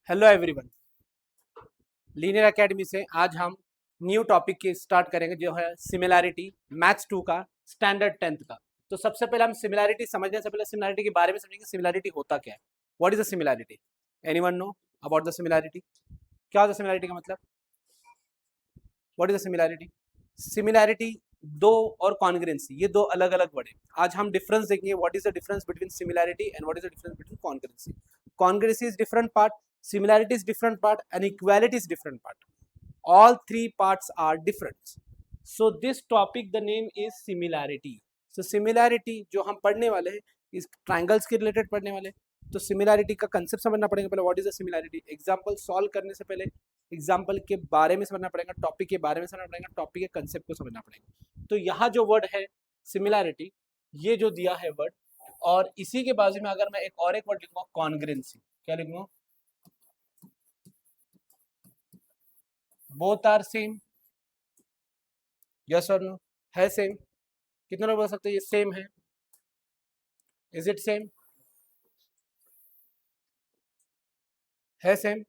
Hello everyone, linear academy से आज हम न्यू टॉपिक की स्टार्ट करेंगे जो है सिमिलैरिटी मैथ्स 2 का स्टैंडर्ड 10th का। तो सबसे पहले हम सिमिलैरिटी समझने से पहले सिमिलैरिटी के बारे में समझेंगे। सिमिलैरिटी होता क्या है, what is the similarity, anyone know about the similarity? क्या होता है सिमिलैरिटी का मतलब, what is the similarity? Similarity दो और कॉन्ग्रुएंसी, ये दो अलग अलग वर्ड है। आज हम डिफरेंस देखेंगे, what is the difference between similarity and what is the difference between congruency. Congruency is different part, similarity is different part, and equality is different part. All three parts are different. So this topic the name is similarity. So similarity जो हम पढ़ने वाले हैं इस triangles के related पढ़ने वाले हैं। तो सिमिलैरिटी का कंसेप्ट समझना पड़ेगा पहले, what is the similarity. Example solve करने से पहले एग्जांपल के बारे में समझना पड़ेगा, टॉपिक के बारे में समझना पड़ेगा, टॉपिक के कंसेप्ट को समझना पड़ेगा। तो यहाँ जो वर्ड है सिमिलैरिटी, ये जो दिया है वर्ड, और इसी के बाजू में अगर मैं एक और एक वर्ड लिखूंगा कॉन्ग्रुएंसी, क्या लिखूंगा? बोथ आर सेम, यस और नो? है सेम? कितने लोग बोल सकते हैं ये सेम है? Is it same? है सेम?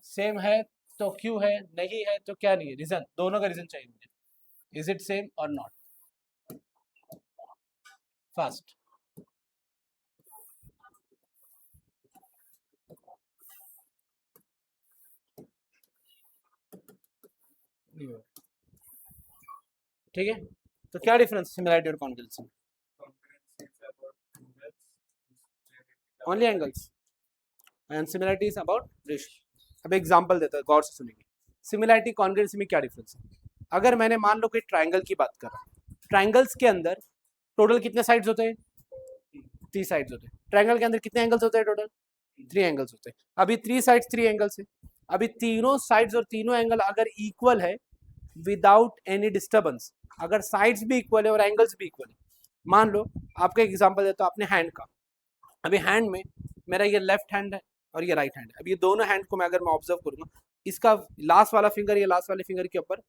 सेम है तो क्यों है, नहीं है तो क्या नहीं है, रीजन, दोनों का रीजन चाहिए मुझे। इज इट सेम और नॉट? फास्ट। ठीक है, तो क्या डिफरेंस सिमिलैरिटी और congruency? Only angles, and similarity is about ratio. अब एग्जांपल देता है, गौर से सुनेंगे। सिमिलैरिटी कॉन्ग्रुएंसी में क्या डिफरेंस है? अगर मैंने मान लो कोई ट्राइंगल की बात कर रहा हूँ, ट्राइंगल्स के अंदर टोटल कितने साइड्स होते हैं? 3 साइड्स होते हैं। ट्राइंगल के अंदर कितने एंगल्स होते हैं टोटल? 3 एंगल्स होते हैं। अभी 3 साइड्स 3 एंगल्स है। अभी तीनों साइड्स और तीनों एंगल अगर इक्वल है विदाउट एनी डिस्टर्बेंस, अगर साइड्स भी इक्वल है और एंगल्स भी इक्वल है, मान लो आपका एग्जांपल देता हूँ अपने हैंड का। अभी हैंड में मेरा ये लेफ्ट हैंड है और ये राइट हैंड है। अब ये दोनों हैंड को मैं अगर मैं ऑब्जर्व करूंगा, इसका लास्ट वाला फिंगर ये लास्ट वाले फिंगर के ऊपर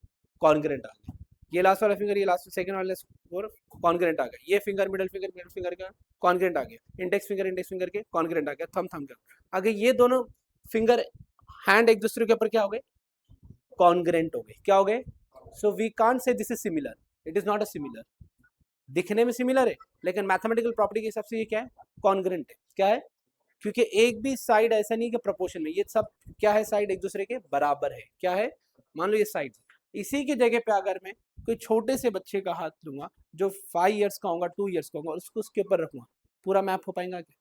कॉन्ग्रुएंट आ गया, ये लास्ट वाला फिंगर ये लास्ट सेकंड वाले और कॉन्ग्रुएंट आ गया, ये फिंगर मिडिल फिंगर का कॉन्ग्रुएंट आ गया, इंडेक्स फिंगर के कॉन्ग्रुएंट आ गया, थंब का। अगर ये दोनों फिंगर हैंड एक दूसरे के ऊपर क्या हो गए? कॉन्ग्रुएंट हो गए। क्या हो गए? So we can't say this is similar, it is not a similar. दिखने में सिमिलर है लेकिन मैथमेटिकल प्रॉपर्टी के हिसाब से ये क्या है? कॉन्ग्रुएंट है। क्या है? क्योंकि एक भी साइड ऐसा नहीं कि प्रोपोर्शन में, ये सब क्या है, साइड एक दूसरे के बराबर है। क्या है? मान लो ये साइड, इसी की जगह पे अगर मैं कोई छोटे से बच्चे का हाथ लूंगा जो 5 इयर्स का होगा, 2 इयर्स का होगा, उसको उसके ऊपर रखूंगा, पूरा मैप हो पाएगा क्या?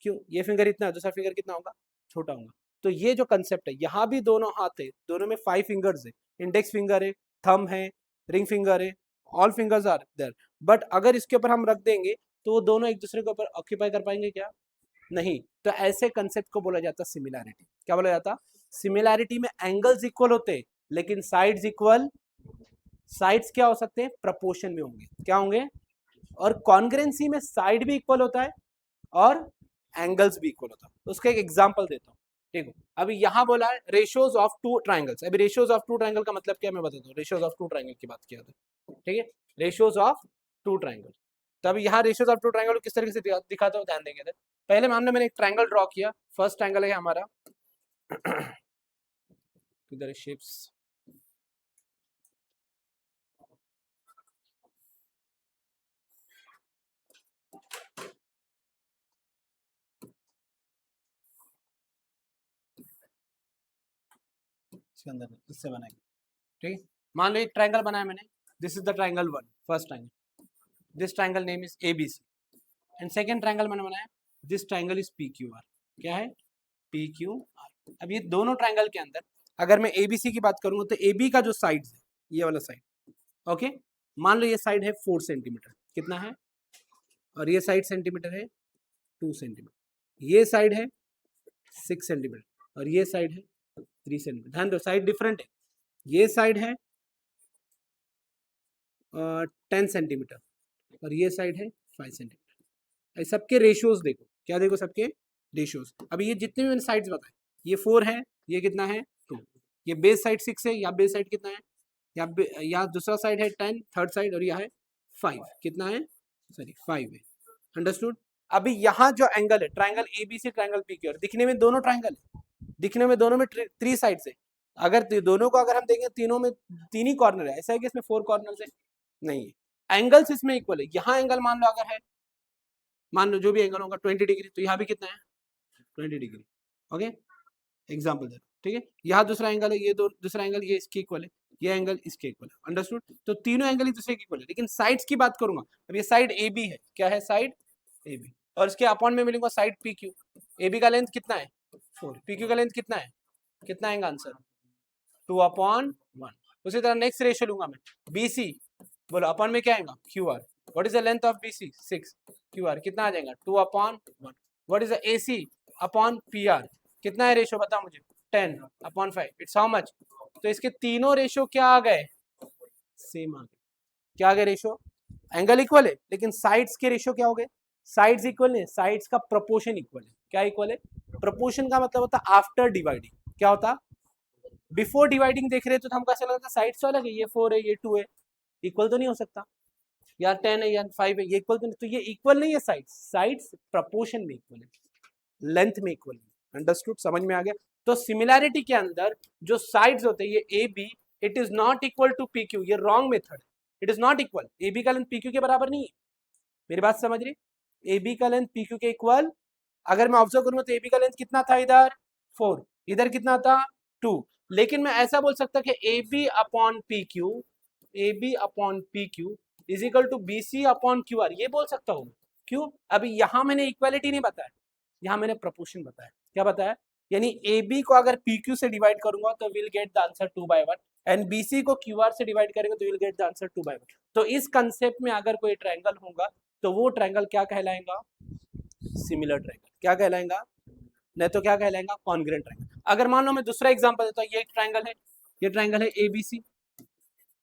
क्यों? ये फिंगर इतना है, दूसरा फिंगर कितना होगा? छोटा होगा। तो ये जो कंसेप्ट है, यहाँ भी दोनों हाथ है, दोनों में 5 फिंगर्स है, इंडेक्स फिंगर है, थंब है, रिंग फिंगर है, all fingers are there. But अगर इसके ऊपर हम रख देंगे तो वो दोनों एक दूसरे के ऊपर ऑक्यूपाई कर पाएंगे क्या? नहीं। तो ऐसे कंसेप्ट को बोला जाता सिमिलैरिटी। क्या बोला जाता? सिमिलैरिटी में एंगल्स इक्वल होते हैं लेकिन साइड्स इक्वल, साइड्स क्या हो सकते हैं? प्रपोर्शन में होंगे। क्या होंगे? और कॉन्ग्रुएंसी में साइड भी इक्वल होता है और एंगल्स भी इक्वल होता है। तो उसका एक एग्जांपल देता हूँ। ठीक है, अभी यहाँ बोला है रेशियोज ऑफ टू ट्राइंगल्स। अभी रेशियोज ऑफ टू ट्राइंगल का मतलब क्या मैं बताता हूँ। रेशियोज ऑफ टू ट्राइंगल की बात किया था, ठीक है, रेशियोज ऑफ टू ट्राइंगल। तो अभी यहाँ रेशियोज ऑफ टू ट्राइंगल किस तरीके से दिखाता हूँ, ध्यान देंगे। पहले मैंने एक ट्राइंगल ड्रॉ किया, फर्स्ट ट्राइंगल है हमारा किधर है शेप्स? इसके अंदर इससे बनाएंगे। ठीक है, मान लो एक ट्राइंगल बनाया मैंने, this is the triangle 1, first triangle, this triangle name is ABC. And second triangle मैंने बनाया, this triangle is P Q R. क्या है? P Q R. अब ये दोनों ट्राइंगल के अंदर अगर मैं एबीसी की बात करूंगा तो एबी का जो साइड है, ये वाला साइड, ओके, मान लो ये साइड है 4 सेंटीमीटर, कितना है? और ये साइड सेंटीमीटर है 2 सेंटीमीटर, ये साइड है 6 सेंटीमीटर और ये साइड है 3 सेंटीमीटर। ध्यान दो, साइड डिफरेंट है। ये साइड है 10 सेंटीमीटर और ये साइड है 5 सेंटीमीटर। सबके रेशियोज देखो, क्या देखो? सबके रेशियोज। अभी ये जितने भी मैंने साइड्स बताए, ये 4 है, ये कितना है? 2। ये बेस साइड 6 है, या बेस साइड कितना है? या दूसरा साइड है 10, थर्ड साइड, और यह है 5। कितना है? सॉरी 5 है। अंडरस्टूड? अभी यहाँ जो एंगल है ट्राइंगल एबीसी ट्राइंगल पीक्यू, दिखने में दोनों ट्राइंगल है, दिखने में दोनों में थ्री साइड्स है, अगर दोनों को अगर हम देखें तीनों में तीन ही कॉर्नर है, ऐसा है कि इसमें 4 कॉर्नर है? नहीं है। एंगल्स इसमें इक्वल है, यहाँ एंगल मान लो अगर है, मान लो जो भी एंगल होगा 20 डिग्री, तो यहाँ भी कितना है 20 डिग्री। ओके, एग्जाम्पल दे, ठीक है। यहाँ दूसरा एंगल है, ये दूसरा एंगल ये इसके इक्वल है, ये एंगल इसके इक्वल है, अंडरस्टूड। तो तीनों एंगल एक दूसरे के इक्वल है, लेकिन साइड्स की बात करूंगा, अब ये साइड ए बी है, क्या है साइड ए बी, और इसके अपॉन में मिलूंगा side P Q. A B का लेंथ कितना है 4, पी क्यू का लेंथ कितना है, कितना आएगा आंसर 2/1। उसी तरह नेक्स्ट रेशियो लूंगा मैं, बी सी, बोलो अपॉन में क्या आएगा Q R, what is the length of B C 6, Q R कितना आ जाएगा 2/1। What is the A C upon P R, कितना है रेशियो बताओ मुझे 10/5, इट्स हाउ मच। तो इसके तीनों रेशियो क्या आ गए, सेम आ गए। क्या आ गए रेशियो, एंगल इक्वल है लेकिन साइड्स के रेशियो क्या हो गए, साइड्स इक्वल है, साइड्स का प्रोपोर्शन इक्वल है। क्या इक्वल है, प्रोपोर्शन का मतलब होता है आफ्टर डिवाइडिंग, क्या होता, बिफोर डिवाइडिंग देख रहे तो हमको ऐसा लगता है साइड्स तो अलग है, ये 4 है ये 2 है, इक्वल तो नहीं हो सकता, या 10 है या 5 है, ये इक्वल तो नहीं, तो ये इक्वल नहीं है साइड्स, साइड्स प्रोपोर्शन में इक्वल है, लेंथ में इक्वल है, अंडरस्टूड, समझ में आ गया। तो सिमिलैरिटी के अंदर जो साइड्स होते हैं, ये A B, it is not equal to P Q, ये wrong method, it is not equal, A B का लेंथ पी क्यू के बराबर नहीं है, मेरी बात समझ रही, ए बी का लेंथ पी क्यू के इक्वल, अगर मैं ऑब्जर्व करूंगा तो ए बी का लेंथ कितना था इधर 4, इधर कितना था 2, लेकिन मैं ऐसा बोल सकता कि A B upon P Q, A B upon P Q is equal to B C upon Q R, ये बोल सकता हूँ। क्यों, अभी यहां मैंने इक्वालिटी नहीं बताया, यहाँ मैंने प्रोपोर्शन बताया, क्या बताया, यानी ए बी को अगर पी क्यू से डिवाइड करूंगा तो will get the answer 2/1, and B C को क्यू आर से डिवाइड करेंगे तो विल गेट द आंसर 2/1। तो इस कंसेप्ट में अगर कोई ट्रायंगल होगा तो वो ट्रायंगल क्या कहलाएगा, सिमिलर ट्रायंगल, क्या कहलाएगा, नहीं तो क्या कहलाएगा कॉन्ग्रुएंट ट्रायंगल। अगर मान लो मैं दूसरा एग्जांपल देता हूँ, ये एक ट्रायंगल है, ये ट्रायंगल है एबीसी,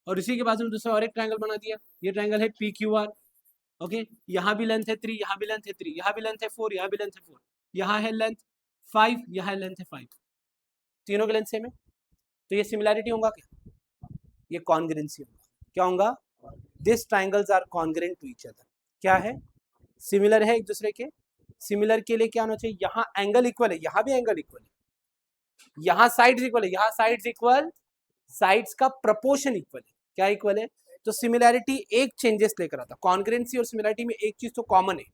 और इसी के बाजू में दूसरा और एक ट्रायंगल बना दिया, ये ट्रायंगल है पी क्यू आर। ओके, यहाँ भी लेंथ है 3, यहाँ भी लेंथ है 3, यहाँ भी लेंथ है 4, यहाँ भी लेंथ है 4, यहाँ है लेंथ 5, यहाँ लेंथ है 5, तीनों के लेंथ सेम है, तो ये सिमिलैरिटी होगा क्या, ये कॉन्ग्रुएंसी होगा, क्या होगा, this triangles are congruent to each other, क्या है, सिमिलर है एक दूसरे के। सिमिलर के लिए क्या होना चाहिए, यहाँ एंगल इक्वल है, यहाँ भी एंगल इक्वल है, यहाँ साइड्स इक्वल है, यहाँ साइड्स इक्वल, साइड्स का प्रोपोर्शन इक्वल है, क्या इक्वल है। तो सिमिलैरिटी एक चेंजेस लेकर आता, कॉन्ग्रुएंसी और सिमिलैरिटी में एक चीज तो कॉमन है,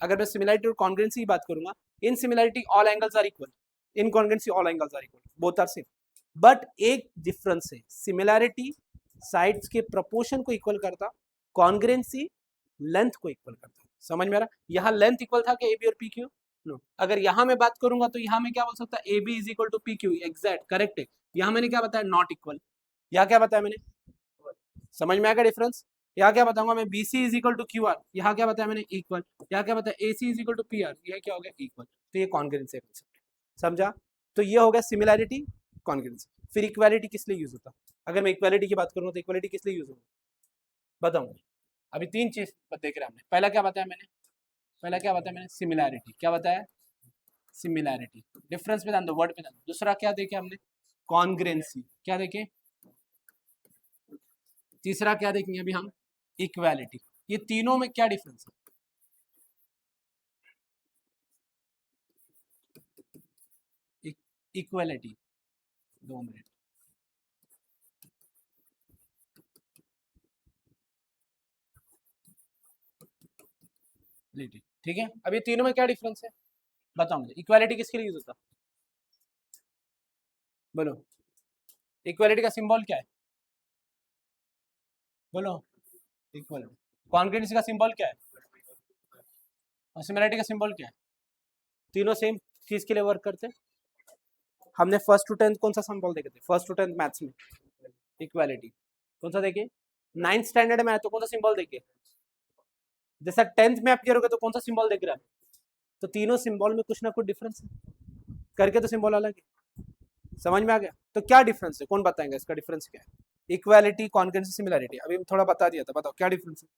अगर मैं सिमिलैरिटी और कॉन्ग्रुएंसी की बात करूंगा, in similarity all angles are equal, in congruency all angles are equal, both are same, but एक डिफरेंस है, सिमिलैरिटी साइड्स के प्रोपोर्शन को इक्वल करता, कॉन्ग्रुएंसी लेंथ को इक्वल करता, समझ में आ रहा, यहाँ लेंथ इक्वल था कि ए बी और पी क्यू, नो, अगर यहाँ मैं बात करूंगा तो यहाँ मैं क्या बोल सकता, A B is equal to P Q, exact correct है, यहाँ मैंने क्या बताया नॉट इक्वल, यहाँ क्या बताया मैंने, समझ में आएगा डिफरेंस, यहाँ क्या बताऊंगा मैं B C is equal to Q R, यहाँ क्या बताया मैंने इक्वल, यहाँ क्या बताया A C is equal to P R, यह क्या हो गया इक्वल, तो ये कॉन्ग्रुएंसी कंसेप्ट, समझा। तो ये हो गया सिमिलैरिटी कॉन्ग्रुएंसी। फिर इक्वालिटी किस लिए यूज होता, अगर मैं इक्वालिटी की बात करूँ तो इक्वालिटी किस लिए यूज होगा बताऊंगा। अभी 3 चीज देख रहे हैं हमने, पहला क्या बताया मैंने, पहला क्या बताया मैंने सिमिलैरिटी, क्या बताया सिमिलैरिटी, डिफरेंस में ध्यान दो, वर्ड में ध्यान दो। दूसरा क्या देखे हमने कॉन्ग्रुएंसी, क्या देखे, तीसरा क्या देखेंगे अभी हम इक्वालिटी। ये तीनों में क्या डिफरेंस है, इक्वालिटी, 2 मिनट, ठीक है। अब ये तीनों में क्या डिफरेंस है बताओ मुझे, इक्वालिटी किसके लिए यूज होता, बोलो, इक्वालिटी का सिंबल क्या है, बोलो, इक्वल, कॉन्ग्रुएंसी का सिंबल क्या है, और सिमिलैरिटी का सिंबल क्या है, तीनों सेम चीज के लिए वर्क करते हैं। हमने फर्स्ट टू 10th कौन सा सिंबल देखे थे, फर्स्ट टू 10th मैथ्स में इक्वालिटी, कौन सा देखे, 9th स्टैंडर्ड में है तो कौन सा सिंबल देखे, जैसा 10th में आप करोगे तो कौन सा सिंबल देख रहा है, तो तीनों सिंबल में कुछ ना कुछ डिफरेंस है, करके तो सिंबल अलग है, समझ में आ गया। तो क्या डिफरेंस है, कौन बताएंगे इसका डिफरेंस क्या है, इक्वालिटी कॉन्ग्रुएंसी सिमिलैरिटी, अभी थोड़ा बता दिया था, बताओ क्या डिफरेंस है।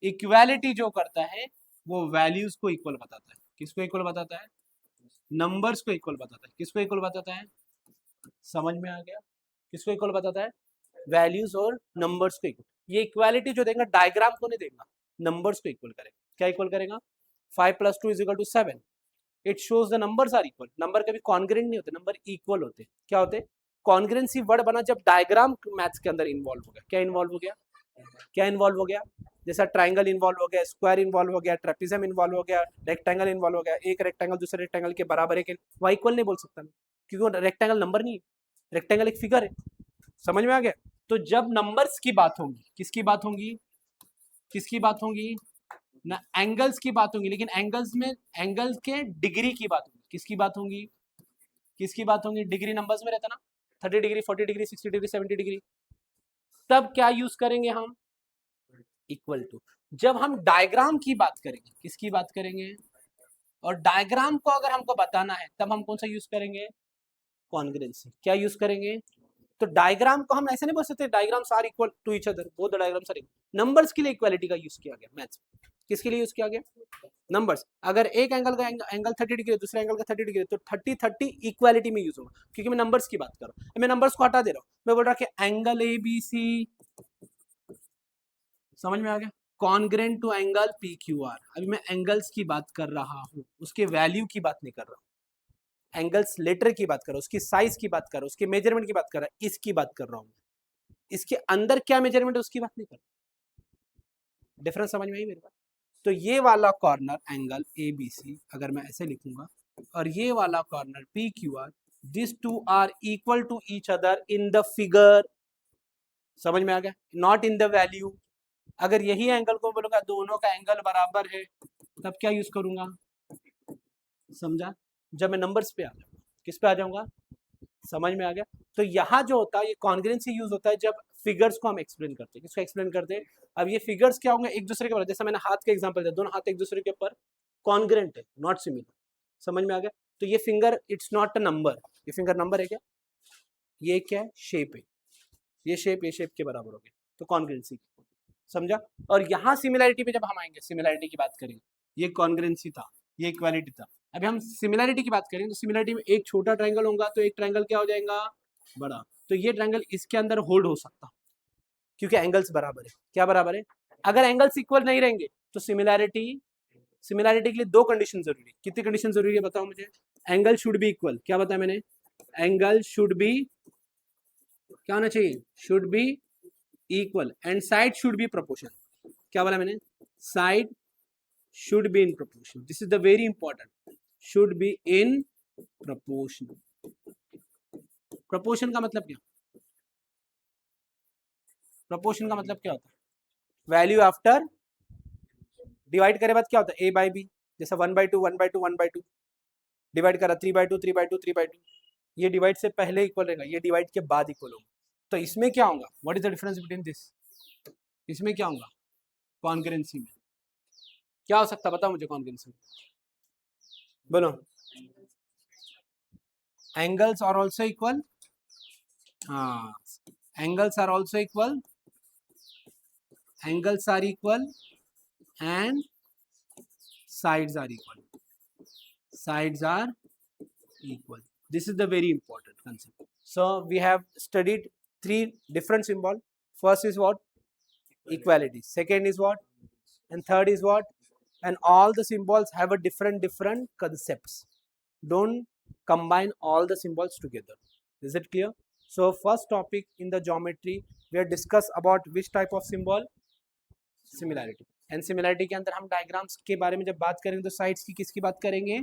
इक्वालिटी जो करता है वो वैल्यूज को इक्वल बताता है, किसको इक्वल बताता है, नंबर्स को इक्वल बताता है, किसको इक्वल बताता है, समझ में आ गया, किसको इक्वल बताता है, वैल्यूज और नंबर्स को इक्वल। ये इक्वालिटी जो देगा डायग्राम को नहीं देगा, नंबर्स को इक्वल करेगा, क्या इक्वल करेगा, 5 + 2 = 7. It shows the numbers are equal. Number कभी कॉन्ग्रेंट नहीं होते, नंबर इक्वल होते. क्या होते? कॉन्ग्रेंसी वर्ड बना जब डायग्राम मैथ्स के अंदर इन्वॉल्व हो गया. क्या इन्वॉल्व हो गया? क्या इन्वॉल्व हो गया? जैसा ट्राइंगल इन्वॉल्व हो गया, स्क्वायर इन्वॉल्व हो गया, ट्रेपिज्म इन्वॉल्व हो गया, रेक्टेंगल इन्वॉल्व हो गया. एक रेक्टेंगल दूसरे रेक्टेंगल के बराबर है, वह इक्वल नहीं बोल सकता, क्योंकि वो रेक्टेंगल नंबर नहीं है, रेक्टेंगल एक फिगर है. समझ में आ गया? तो जब नंबर्स की बात होगी, किसकी बात होगी? किसकी बात होगी ना? एंगल्स की बात होगी. लेकिन एंगल्स में एंगल के डिग्री की बात होगी. किसकी बात होगी? किसकी बात होगी? डिग्री नंबर्स में रहता ना, 30 डिग्री, 40 डिग्री, 60 डिग्री, 70 डिग्री. तब क्या यूज करेंगे हम? Equal to. जब हम डायग्राम की बात करेंगे, किसकी बात करेंगे? और डायग्राम को अगर हमको बताना है तब हम कौन सा यूज करेंगे? कॉन्ग्रुएंसी. क्या यूज करेंगे? तो डायग्राम को हम ऐसे नहीं बोल सकते diagrams are equal to each other, both the diagrams are equal. Numbers के लिए इक्वालिटी का यूज किया गया मैथ्स. किसके लिए यूज किया गया? नंबर्स. अगर एक एंगल का एंगल 30 डिग्री है, दूसरे एंगल का 30 डिग्री, तो 30-30 इक्वालिटी में यूज होगा, क्योंकि मैं नंबर्स की बात कर रहा हूँ. मैं नंबर्स को हटा दे रहा हूँ, मैं बोल रहा कि एंगल ABC, समझ में आ गया? Congruent to angle PQR. अभी मैं एंगल्स की बात कर रहा हूँ, उसके वैल्यू की बात नहीं कर रहा हूँ. एंगल्स लेटर की बात कर रहा हूँ, उसकी साइज की बात कर रहा हूँ, उसके मेजरमेंट की बात कर रहा हूँ, इसकी बात कर रहा हूँ. इसके अंदर क्या मेजरमेंट है उसकी बात नहीं कर रहा. डिफरेंस समझ में आई मेरे पास? तो ये वाला कॉर्नर एंगल ABC अगर मैं ऐसे लिखूंगा, और ये वाला corner PQR, this two are equal to each other in the figure. समझ में आ गया? Not in the value. अगर यही एंगल को बोलूंगा दोनों का एंगल बराबर है, तब क्या यूज करूंगा? समझा? जब मैं नंबर्स पे आ जाऊंगा, किस पे आ जाऊंगा? समझ में आ गया? तो यहाँ जो होता है ये कॉन्ग्रुएंसी यूज होता है जब फिगर्स को हम एक्सप्लेन करते हैं. किसको एक्सप्लेन करते हैं? अब ये फिगर्स क्या होंगे? एक दूसरे के बराबर. जैसे मैंने हाथ का एग्जांपल दिया, दोनों हाथ एक दूसरे के ऊपर कॉन्ग्रुएंट है, नॉट सिमिलर. समझ में आ गया? तो ये finger it's not a number. ये फिंगर नंबर है क्या? ये क्या है? शेप है. ये शेप के बराबर हो गया, तो कॉन्ग्रुएंसी. समझा? और यहाँ सिमिलैरिटी पे जब हम आएंगे, सिमिलैरिटी की बात करेंगे. ये कॉन्ग्रुएंसी था, ये इक्वालिटी था. अभी हम सिमिलैरिटी की बात करें तो सिमिलैरिटी में एक छोटा ट्रायंगल होगा तो एक ट्रायंगल क्या हो जाएगा? बड़ा. तो ये ट्रायंगल इसके अंदर होल्ड हो सकता, क्योंकि एंगल्स बराबर है. क्या बराबर है? अगर एंगल्स इक्वल नहीं रहेंगे तो सिमिलैरिटी के लिए दो कंडीशन जरूरी है. कितनी कंडीशन जरूरी है बताओ मुझे? Angle should be equal. क्या बताया मैंने? एंगल शुड बी क्या होना चाहिए? Should be equal. And side should be proportion. क्या बोला मैंने? Side should be in proportion. This is the very important. Should be in proportion. Proportion का मतलब क्या? Proportion का मतलब क्या होता है? वैल्यू आफ्टर डिवाइड करे बाद क्या होता है? A/B. जैसा 1/2 1/2 1/2 डिवाइड करा 3/2 3/2 3/2. ये डिवाइड से पहले इक्वल रहेगा, ये डिवाइड के बाद इक्वल होगा. तो इसमें क्या होगा? What is the difference between this? इसमें क्या होगा? कॉन्ग्रुएंसी में क्या हो सकता है? बताओ मुझे. कॉन्ग्रुएंसी में बोलो. Angles are also equal. हाँ, angles are also equal. Angles are equal and sides are equal. Sides are equal. This is the very important concept. So we have studied three different symbols. First is what? Equality. Second is what? And third is what? And all the symbols have a different concepts. Don't combine all the symbols together. Is it clear? So first topic in the geometry, we have discussed about which type of symbol? Similarity. And similarity के अंदर हम diagrams के बारे में जब बात करेंगे तो साइड्स की किसकी बात करेंगे?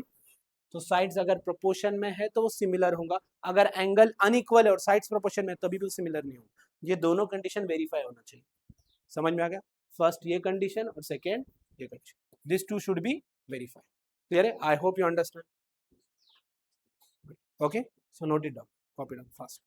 तो साइड्स अगर प्रोपोर्शन में है तो वो सिमिलर होगा. अगर एंगल अनइक्वल है और साइड्स प्रोपोर्शन में तभी भी सिमिलर नहीं होगा. ये दोनों कंडीशन वेरीफाई होना चाहिए. समझ में आ गया? फर्स्ट ये कंडीशन और सेकेंड ये condition. This two should be verified. Clear है? I hope you understand. Okay, so note it down, copy down fast.